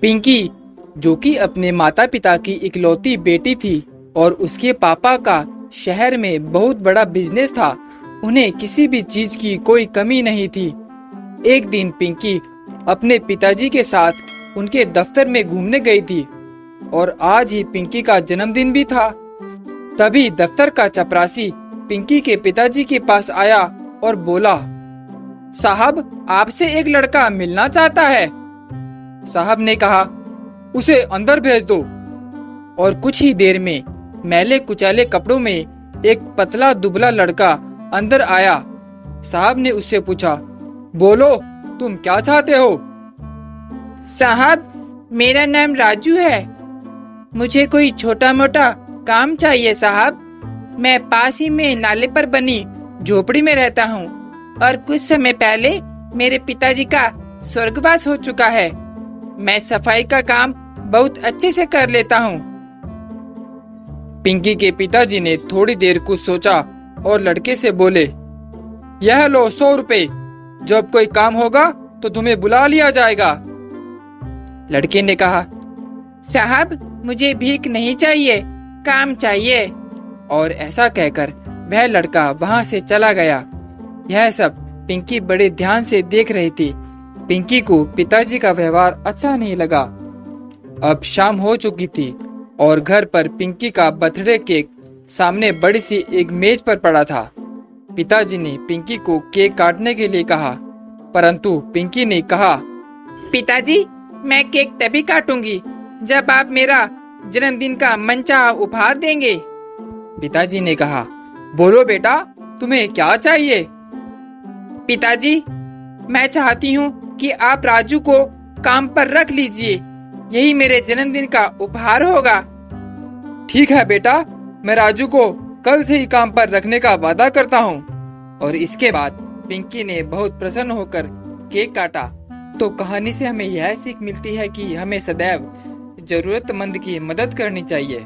पिंकी, जो कि अपने माता पिता की इकलौती बेटी थी और उसके पापा का शहर में बहुत बड़ा बिजनेस था, उन्हें किसी भी चीज की कोई कमी नहीं थी। एक दिन पिंकी अपने पिताजी के साथ उनके दफ्तर में घूमने गई थी और आज ही पिंकी का जन्मदिन भी था। तभी दफ्तर का चपरासी पिंकी के पिताजी के पास आया और बोला, साहब, आपसे एक लड़का मिलना चाहता है। साहब ने कहा, उसे अंदर भेज दो। और कुछ ही देर में मैले कुचैले कपड़ों में एक पतला दुबला लड़का अंदर आया। साहब ने उससे पूछा, बोलो, तुम क्या चाहते हो? साहब, मेरा नाम राजू है। मुझे कोई छोटा मोटा काम चाहिए साहब। मैं पास ही में नाले पर बनी झोपड़ी में रहता हूँ और कुछ समय पहले मेरे पिताजी का स्वर्गवास हो चुका है। मैं सफाई का काम बहुत अच्छे से कर लेता हूँ। पिंकी के पिताजी ने थोड़ी देर कुछ सोचा और लड़के से बोले, यह लो 100 रुपए। जब कोई काम होगा तो तुम्हें बुला लिया जाएगा। लड़के ने कहा, साहब, मुझे भीख नहीं चाहिए, काम चाहिए। और ऐसा कहकर वह लड़का वहां से चला गया। यह सब पिंकी बड़े ध्यान से देख रही थी। पिंकी को पिताजी का व्यवहार अच्छा नहीं लगा। अब शाम हो चुकी थी और घर पर पिंकी का बर्थडे केक सामने बड़ी सी एक मेज पर पड़ा था। पिताजी ने पिंकी को केक काटने के लिए कहा, परंतु पिंकी ने कहा, पिताजी, मैं केक तभी काटूंगी जब आप मेरा जन्मदिन का मनचाहा उपहार देंगे। पिताजी ने कहा, बोलो बेटा, तुम्हें क्या चाहिए? पिताजी, मैं चाहती हूँ कि आप राजू को काम पर रख लीजिए। यही मेरे जन्मदिन का उपहार होगा। ठीक है बेटा, मैं राजू को कल से ही काम पर रखने का वादा करता हूँ। और इसके बाद पिंकी ने बहुत प्रसन्न होकर केक काटा। तो कहानी से हमें यह सीख मिलती है कि हमें सदैव जरूरतमंद की मदद करनी चाहिए।